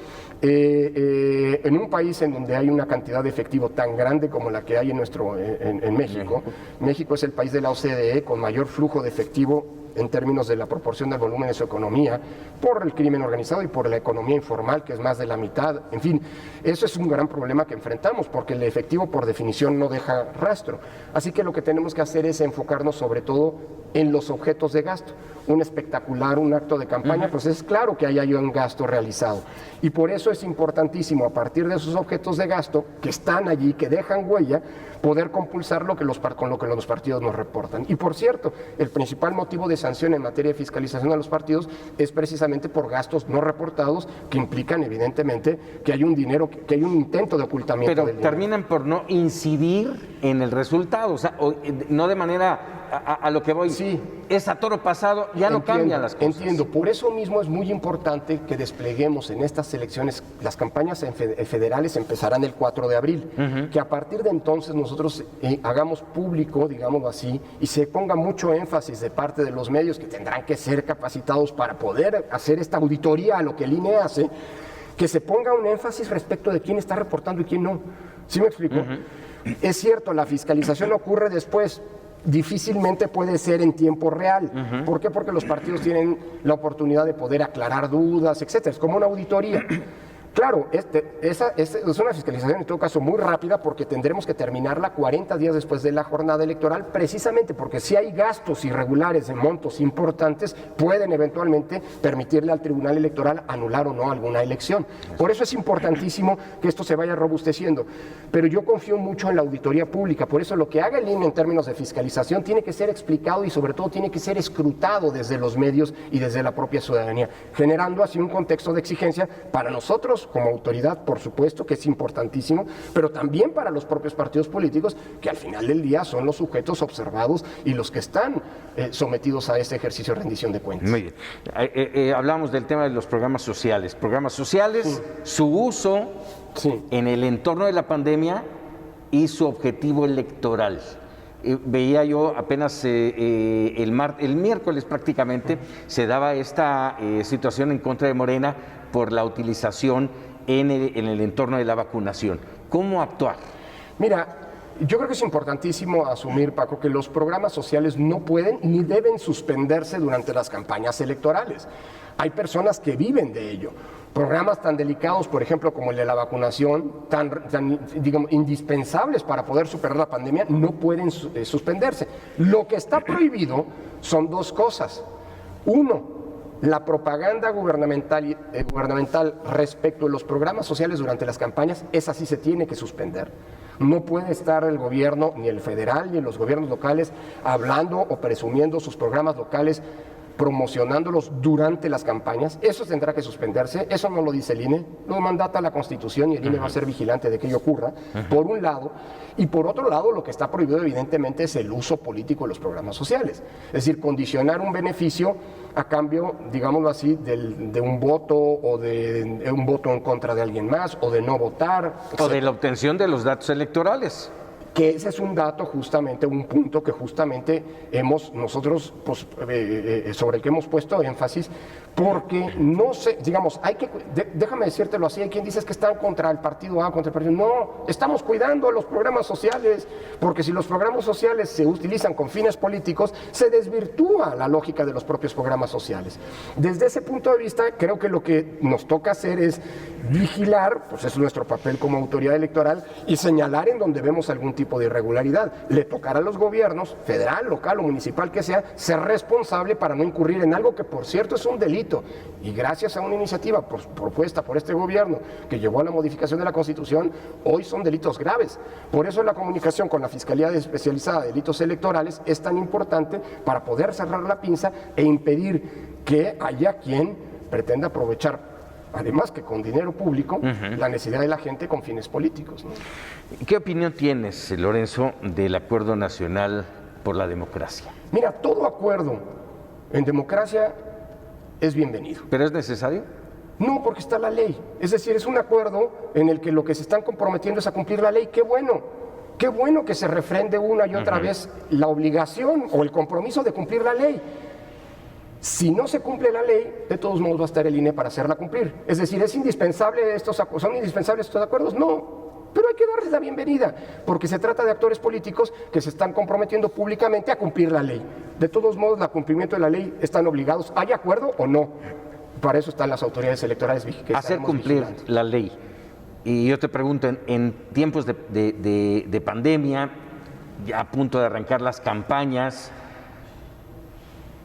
en un país en donde hay una cantidad de efectivo tan grande como la que hay en México, México es el país de la OCDE con mayor flujo de efectivo en términos de la proporción del volumen de su economía, por el crimen organizado y por la economía informal, que es más de la mitad. En fin, eso es un gran problema que enfrentamos, porque el efectivo por definición no deja rastro. Así que lo que tenemos que hacer es enfocarnos sobre todo en los objetos de gasto. Un espectacular, un acto de campaña, pues es claro que ahí hay un gasto realizado. Y por eso es importantísimo, a partir de esos objetos de gasto que están allí, que dejan huella, poder compulsar con lo que los partidos nos reportan. Y por cierto, el principal motivo de sanción en materia de fiscalización a los partidos es precisamente por gastos no reportados que implican evidentemente que hay un dinero, que hay un intento de ocultamiento del dinero. Pero terminan por no incidir en el resultado, o sea, no de manera a lo que voy, sí, es a toro pasado, ya no cambian las cosas. Entiendo, por eso mismo es muy importante que despleguemos en estas elecciones, las campañas federales empezarán el 4 de abril, que a partir de entonces nosotros hagamos público, digámoslo así, y se ponga mucho énfasis de parte de los medios que tendrán que ser capacitados para poder hacer esta auditoría a lo que el INE hace, que se ponga un énfasis respecto de quién está reportando y quién no. ¿Sí me explico? Es cierto, la fiscalización ocurre después, difícilmente puede ser en tiempo real. ¿Por qué? Porque los partidos tienen la oportunidad de poder aclarar dudas, etcétera. Es como una auditoría. Claro, es una fiscalización en todo caso muy rápida, porque tendremos que terminarla 40 días después de la jornada electoral, precisamente porque si hay gastos irregulares de montos importantes, pueden eventualmente permitirle al Tribunal Electoral anular o no alguna elección. Por eso es importantísimo que esto se vaya robusteciendo. Pero yo confío mucho en la auditoría pública, por eso lo que haga el INE en términos de fiscalización tiene que ser explicado y sobre todo tiene que ser escrutado desde los medios y desde la propia ciudadanía, generando así un contexto de exigencia para nosotros como autoridad, por supuesto, que es importantísimo, pero también para los propios partidos políticos, que al final del día son los sujetos observados y los que están sometidos a este ejercicio de rendición de cuentas. Muy bien. Hablamos del tema de los programas sociales. Programas sociales, su uso en el entorno de la pandemia y su objetivo electoral. Veía yo apenas el miércoles prácticamente se daba esta situación en contra de Morena por la utilización en el entorno de la vacunación. ¿Cómo actuar? Mira, yo creo que es importantísimo asumir, Paco, que los programas sociales no pueden ni deben suspenderse durante las campañas electorales. Hay personas que viven de ello. Programas tan delicados, por ejemplo, como el de la vacunación, tan digamos, indispensables para poder superar la pandemia, no pueden suspenderse. Lo que está prohibido son dos cosas. Uno, la propaganda gubernamental respecto de los programas sociales durante las campañas, esa sí se tiene que suspender. No puede estar el gobierno, ni el federal, ni los gobiernos locales, hablando o presumiendo sus programas locales, promocionándolos durante las campañas. Eso tendrá que suspenderse. Eso no lo dice el INE, lo mandata la Constitución y el INE va a ser vigilante de que ello ocurra, por un lado. Y por otro lado, lo que está prohibido evidentemente es el uso político de los programas sociales. Es decir, condicionar un beneficio a cambio, digámoslo así, de un voto o de un voto en contra de alguien más o de no votar. O de la obtención de los datos electorales. Que ese es un dato justamente, un punto que justamente hemos nosotros, pues, sobre el que hemos puesto énfasis, porque no sé, digamos, déjame decírtelo así, hay quien dice que están contra el partido A, contra el partido. No, estamos cuidando los programas sociales, porque si los programas sociales se utilizan con fines políticos, se desvirtúa la lógica de los propios programas sociales. Desde ese punto de vista, creo que lo que nos toca hacer es vigilar, pues es nuestro papel como autoridad electoral, y señalar en donde vemos algún tipo tipo de irregularidad. Le tocará a los gobiernos, federal, local o municipal que sea, ser responsable para no incurrir en algo que, por cierto, es un delito. Y gracias a una iniciativa propuesta por este gobierno que llevó a la modificación de la Constitución, hoy son delitos graves. Por eso la comunicación con la Fiscalía Especializada de Delitos Electorales es tan importante para poder cerrar la pinza e impedir que haya quien pretenda aprovechar, además que con dinero público, la necesidad de la gente con fines políticos, ¿no? ¿Qué opinión tienes, Lorenzo, del Acuerdo Nacional por la Democracia? Mira, todo acuerdo en democracia es bienvenido. ¿Pero es necesario? No, porque está la ley. Es decir, es un acuerdo en el que lo que se están comprometiendo es a cumplir la ley. ¡Qué bueno! Qué bueno que se refrende una y otra vez la obligación o el compromiso de cumplir la ley. Si no se cumple la ley, de todos modos va a estar el INE para hacerla cumplir. Es decir, ¿son indispensables estos acuerdos? No, pero hay que darles la bienvenida, porque se trata de actores políticos que se están comprometiendo públicamente a cumplir la ley. De todos modos, el cumplimiento de la ley están obligados, ¿hay acuerdo o no? Para eso están las autoridades electorales. Que hacer cumplir vigilantes. La ley. Y yo te pregunto, en tiempos de pandemia, ya a punto de arrancar las campañas,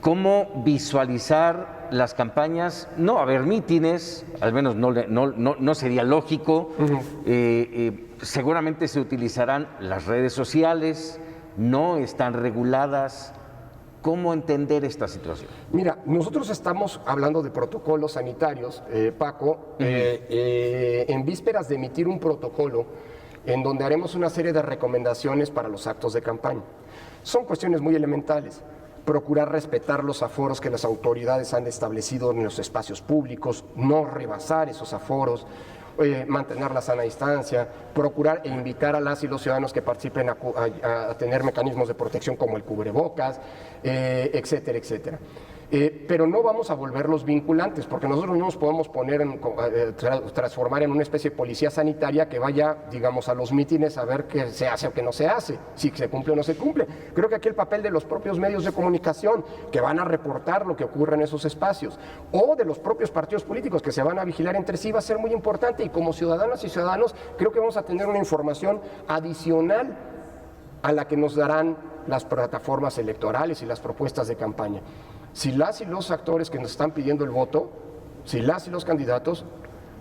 ¿cómo visualizar las campañas? No va a haber mítines, al menos no sería lógico. Seguramente se utilizarán las redes sociales, no están reguladas. ¿Cómo entender esta situación? Mira, nosotros estamos hablando de protocolos sanitarios, Paco, en vísperas de emitir un protocolo en donde haremos una serie de recomendaciones para los actos de campaña. Son cuestiones muy elementales. Procurar respetar los aforos que las autoridades han establecido en los espacios públicos, no rebasar esos aforos, mantener la sana distancia, procurar e invitar a las y los ciudadanos que participen a tener mecanismos de protección como el cubrebocas, etcétera, etcétera. Pero no vamos a volverlos vinculantes, porque nosotros no nos podemos transformar en una especie de policía sanitaria que vaya, digamos, a los mítines a ver qué se hace o qué no se hace, si se cumple o no se cumple. Creo que aquí el papel de los propios medios de comunicación que van a reportar lo que ocurre en esos espacios, o de los propios partidos políticos que se van a vigilar entre sí, va a ser muy importante, y como ciudadanas y ciudadanos creo que vamos a tener una información adicional a la que nos darán las plataformas electorales y las propuestas de campaña. Si las y los actores que nos están pidiendo el voto, si las y los candidatos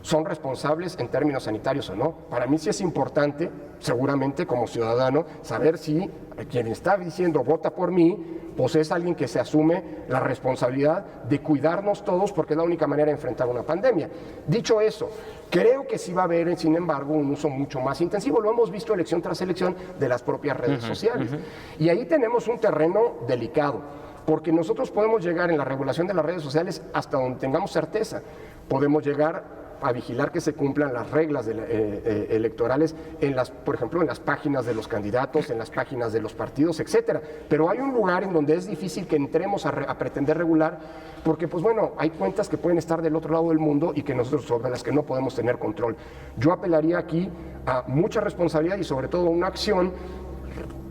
son responsables en términos sanitarios o no. Para mí sí es importante, seguramente como ciudadano, saber si quien está diciendo vota por mí, pues es alguien que se asume la responsabilidad de cuidarnos todos, porque es la única manera de enfrentar una pandemia. Dicho eso, creo que sí va a haber, sin embargo, un uso mucho más intensivo. Lo hemos visto elección tras elección de las propias redes sociales. Y ahí tenemos un terreno delicado, porque nosotros podemos llegar en la regulación de las redes sociales hasta donde tengamos certeza. Podemos llegar a vigilar que se cumplan las reglas electorales, por ejemplo, en las páginas de los candidatos, en las páginas de los partidos, etcétera. Pero hay un lugar en donde es difícil que entremos a pretender regular, porque, pues bueno, hay cuentas que pueden estar del otro lado del mundo y que nosotros, sobre las que no podemos tener control. Yo apelaría aquí a mucha responsabilidad y sobre todo a una acción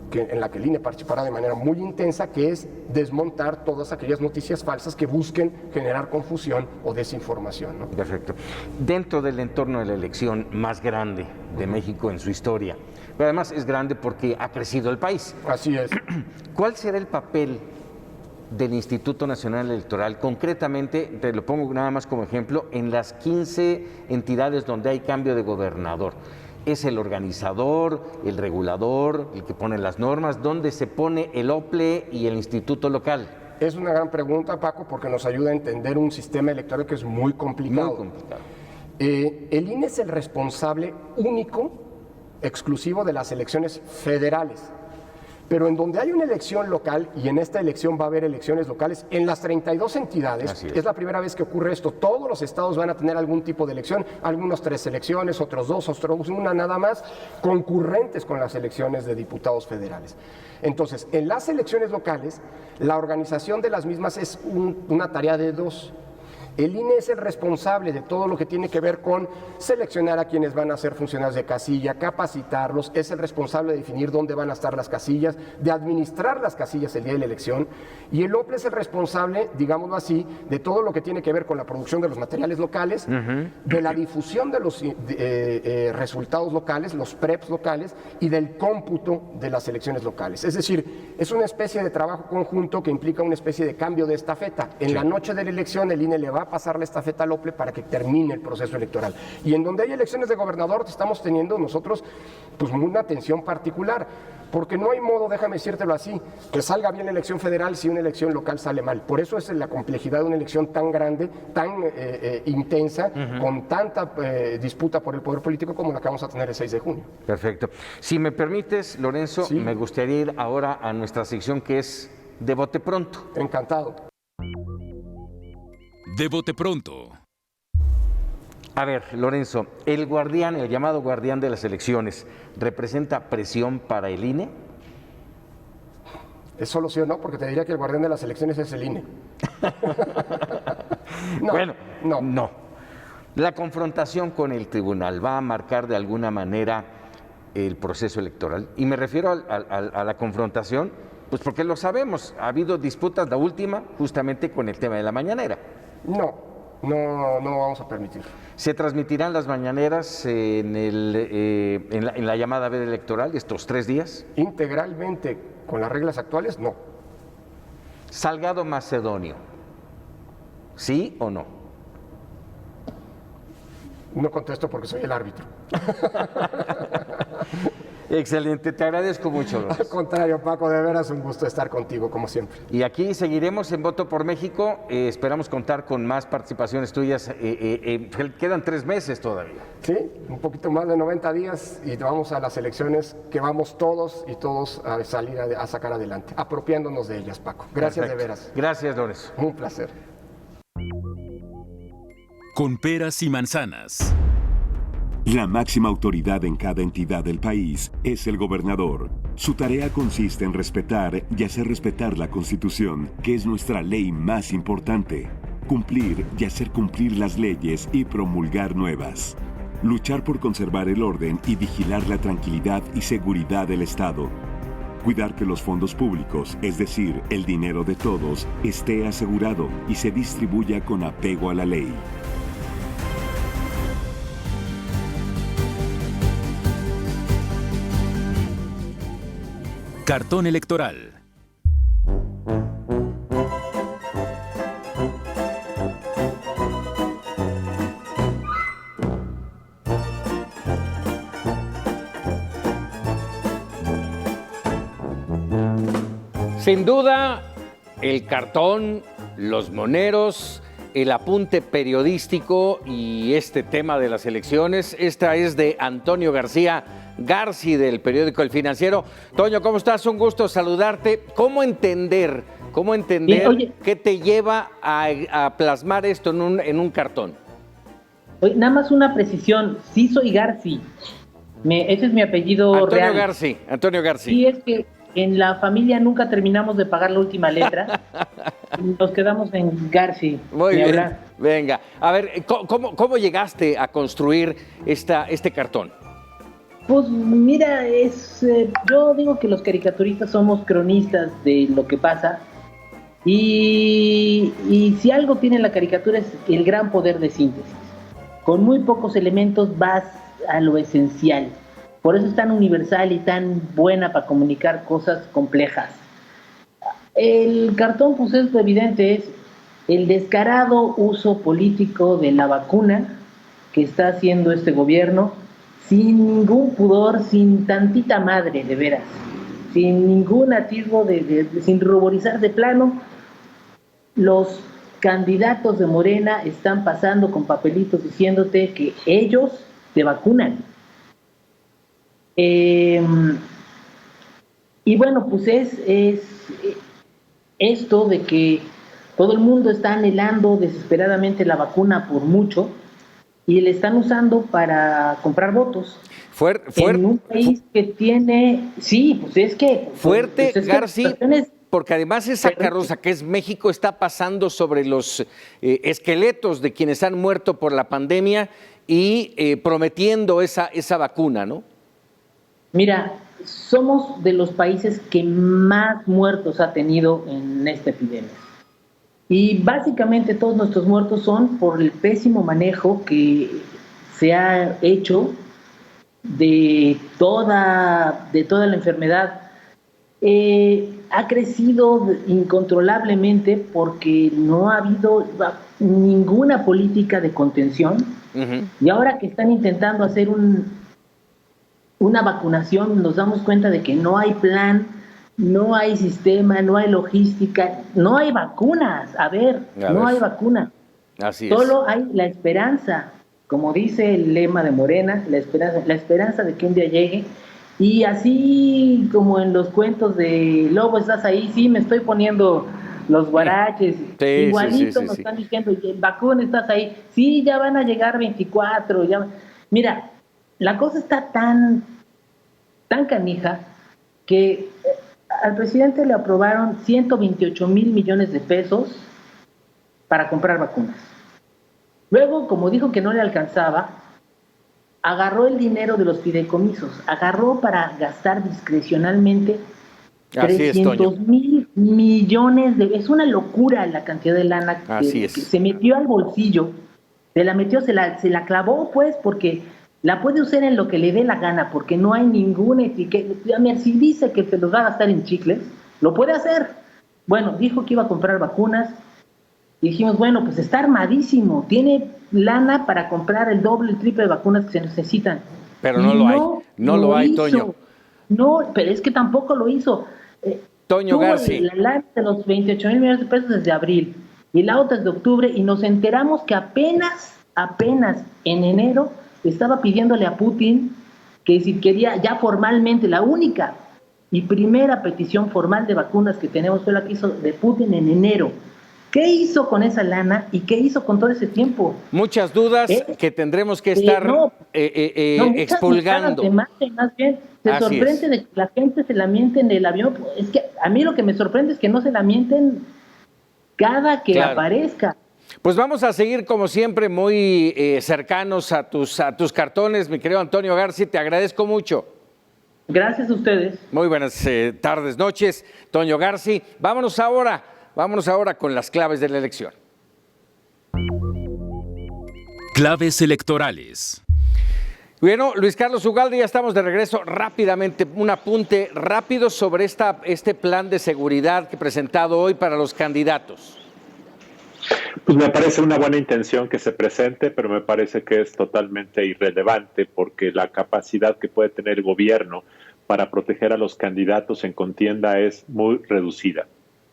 en la que el INE participará de manera muy intensa, que es desmontar todas aquellas noticias falsas que busquen generar confusión o desinformación, ¿no? Perfecto. Dentro del entorno de la elección más grande de México en su historia, pero además es grande porque ha crecido el país. Así es. ¿Cuál será el papel del Instituto Nacional Electoral, concretamente, te lo pongo nada más como ejemplo, en las 15 entidades donde hay cambio de gobernador? ¿Es el organizador, el regulador, el que pone las normas? ¿Dónde se pone el OPLE y el instituto local? Es una gran pregunta, Paco, porque nos ayuda a entender un sistema electoral que es muy complicado. Muy complicado. El INE es el responsable único, exclusivo de las elecciones federales. Pero en donde hay una elección local, y en esta elección va a haber elecciones locales en las 32 entidades, es la primera vez que ocurre esto. Todos los estados van a tener algún tipo de elección, algunos 3 elecciones, otros 2, otros 1 nada más, concurrentes con las elecciones de diputados federales. Entonces, en las elecciones locales, la organización de las mismas es una tarea de 2. El INE es el responsable de todo lo que tiene que ver con seleccionar a quienes van a ser funcionarios de casilla, capacitarlos, es el responsable de definir dónde van a estar las casillas, de administrar las casillas el día de la elección, y el OPLE es el responsable, digámoslo así, de todo lo que tiene que ver con la producción de los materiales locales, de la difusión de los resultados locales, los PREPs locales, y del cómputo de las elecciones locales. Es decir, es una especie de trabajo conjunto que implica una especie de cambio de estafeta. En la noche de la elección el INE le va a pasar la estafeta al OPLE para que termine el proceso electoral. Y en donde hay elecciones de gobernador estamos teniendo nosotros pues una atención particular, porque no hay modo, déjame decírtelo así, que salga bien la elección federal si una elección local sale mal. Por eso es la complejidad de una elección tan grande, tan intensa, con tanta disputa por el poder político como la que vamos a tener el 6 de junio. Perfecto. Si me permites, Lorenzo, Sí. me gustaría ir ahora a nuestra sección que es de bote pronto. Encantado. De bote pronto. A ver, Lorenzo, el guardián, el llamado guardián de las elecciones, ¿representa presión para el INE? Es solo sí o no, porque te diría que el guardián de las elecciones es el INE. No, Bueno, no. no. La confrontación con el tribunal va a marcar de alguna manera el proceso electoral. Y me refiero a la confrontación, pues porque lo sabemos, ha habido disputas, la última justamente con el tema de la mañanera. No vamos a permitir. ¿Se transmitirán las mañaneras en la llamada veda electoral estos 3 días? Integralmente con las reglas actuales, no. Salgado Macedonio, ¿sí o no? No contesto porque soy el árbitro. Excelente, te agradezco mucho, Al Lorenzo. contrario, Paco, de veras un gusto estar contigo, como siempre. Y aquí seguiremos en Voto por México, esperamos contar con más participaciones tuyas, quedan 3 meses todavía. Sí, un poquito más de 90 días y vamos a las elecciones que vamos todos y todos a salir a sacar adelante, apropiándonos de ellas, Paco. Gracias. Perfecto. De veras. Gracias, Lorenzo. Un placer. Con peras y manzanas. La máxima autoridad en cada entidad del país es el gobernador. Su tarea consiste en respetar y hacer respetar la Constitución, que es nuestra ley más importante. Cumplir y hacer cumplir las leyes y promulgar nuevas. Luchar por conservar el orden y vigilar la tranquilidad y seguridad del Estado. Cuidar que los fondos públicos, es decir, el dinero de todos, esté asegurado y se distribuya con apego a la ley. Cartón electoral. Sin duda, el cartón, los moneros, el apunte periodístico y este tema de las elecciones. Esta es de Antonio García Garci, del periódico El Financiero. Toño, ¿cómo estás? Un gusto saludarte. ¿Cómo entender qué te lleva a plasmar esto en un cartón? Oye, nada más una precisión, sí soy Garci. Ese es mi apellido real. Antonio Garci. Sí, es que en la familia nunca terminamos de pagar la última letra. Nos quedamos en Garci. Muy bien, venga. A ver, ¿cómo llegaste a construir este cartón? Pues mira, yo digo que los caricaturistas somos cronistas de lo que pasa. Y si algo tiene la caricatura es el gran poder de síntesis. Con muy pocos elementos vas a lo esencial. Por eso es tan universal y tan buena para comunicar cosas complejas. El cartón, pues es lo evidente, es el descarado uso político de la vacuna que está haciendo este gobierno sin ningún pudor, sin tantita madre, de veras, sin ningún atisbo sin ruborizar de plano. Los candidatos de Morena están pasando con papelitos diciéndote que ellos te vacunan. Y bueno, pues es esto de que todo el mundo está anhelando desesperadamente la vacuna por mucho y le están usando para comprar votos. En un país que tiene, sí, pues es que... Fuerte, pues es Garci, que porque además esa carroza que es México está pasando sobre los esqueletos de quienes han muerto por la pandemia y prometiendo esa vacuna, ¿no? Mira, somos de los países que más muertos ha tenido en esta epidemia. Y básicamente todos nuestros muertos son por el pésimo manejo que se ha hecho de toda la enfermedad. Ha crecido incontrolablemente porque no ha habido ninguna política de contención. Y ahora que están intentando hacer una vacunación, nos damos cuenta de que no hay plan, no hay sistema, no hay logística, no hay vacunas. No hay vacunas. Así Solo hay la esperanza, como dice el lema de Morena, la esperanza de que un día llegue. Y así como en los cuentos de Lobo, estás ahí, sí, me estoy poniendo los guaraches, igualito nos están diciendo, vacuna, estás ahí, sí, ya van a llegar 24, ya. Mira, la cosa está tan canija que al presidente le aprobaron 128,000 millones de pesos para comprar vacunas. Luego, como dijo que no le alcanzaba, agarró el dinero de los fideicomisos, agarró para gastar discrecionalmente 300,000 millones es una locura la cantidad de lana que se metió al bolsillo, se la clavó, pues, porque la puede usar en lo que le dé la gana, porque no hay ninguna etiqueta. Si dice que se los va a gastar en chicles, lo puede hacer. Bueno, dijo que iba a comprar vacunas, y dijimos, bueno, pues está armadísimo, tiene lana para comprar el doble, el triple de vacunas que se necesitan. Pero no lo hay, Toño. No, pero es que tampoco lo hizo. Toño Garci. La lana de los 28,000 millones de pesos desde abril, y la otra es de octubre, y nos enteramos que apenas en enero estaba pidiéndole a Putin que si quería ya formalmente, la única y primera petición formal de vacunas que tenemos fue la que hizo de Putin en enero. ¿Qué hizo con esa lana y qué hizo con todo ese tiempo? Muchas dudas que tendremos que estar expulgando. Más bien, se sorprende de que la gente se la miente en el avión. Es que a mí lo que me sorprende es que no se la mienten cada que aparezca. Pues vamos a seguir, como siempre, muy cercanos a tus cartones, mi querido Antonio Garci. Te agradezco mucho. Gracias a ustedes. Muy buenas tardes, noches, Toño Garci. Vámonos ahora con las claves de la elección. Claves electorales. Bueno, Luis Carlos Ugalde, ya estamos de regreso. Rápidamente, un apunte rápido sobre este plan de seguridad que he presentado hoy para los candidatos. Pues me parece una buena intención que se presente, pero me parece que es totalmente irrelevante porque la capacidad que puede tener el gobierno para proteger a los candidatos en contienda es muy reducida.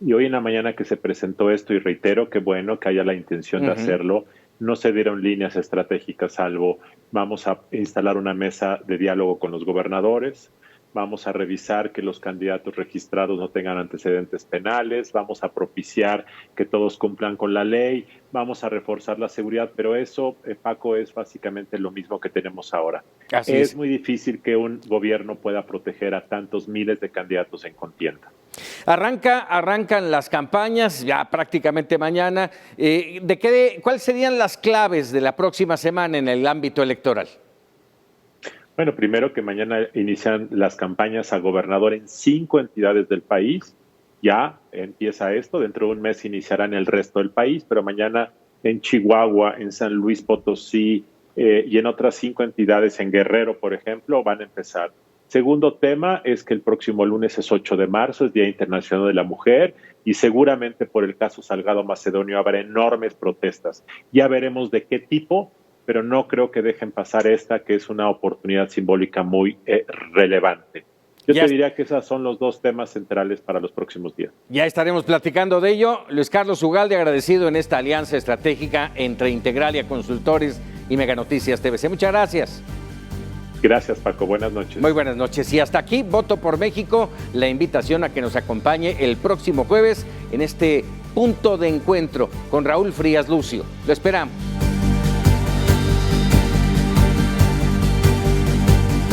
Y hoy en la mañana que se presentó esto, y reitero que bueno que haya la intención de hacerlo, no se dieron líneas estratégicas, salvo vamos a instalar una mesa de diálogo con los gobernadores, vamos a revisar que los candidatos registrados no tengan antecedentes penales, vamos a propiciar que todos cumplan con la ley, vamos a reforzar la seguridad, pero eso, Paco, es básicamente lo mismo que tenemos ahora. Es muy difícil que un gobierno pueda proteger a tantos miles de candidatos en contienda. Arrancan las campañas ya prácticamente mañana. ¿Cuáles serían las claves de la próxima semana en el ámbito electoral? Bueno, primero que mañana inician las campañas a gobernador en 5 entidades del país. Ya empieza esto, dentro de un mes iniciarán el resto del país, pero mañana en Chihuahua, en San Luis Potosí y en otras 5 entidades, en Guerrero, por ejemplo, van a empezar. Segundo tema es que el próximo lunes es 8 de marzo, es Día Internacional de la Mujer, y seguramente por el caso Salgado Macedonio habrá enormes protestas. Ya veremos de qué tipo, pero no creo que dejen pasar esta, que es una oportunidad simbólica muy relevante. Yo te diría que esos son los 2 temas centrales para los próximos días. Ya estaremos platicando de ello. Luis Carlos Ugalde, agradecido en esta alianza estratégica entre Integralia Consultores y Mega Noticias TVC. Muchas gracias. Gracias, Paco. Buenas noches. Muy buenas noches. Y hasta aquí, Voto por México, la invitación a que nos acompañe el próximo jueves en este punto de encuentro con Raúl Frías Lucio. Lo esperamos.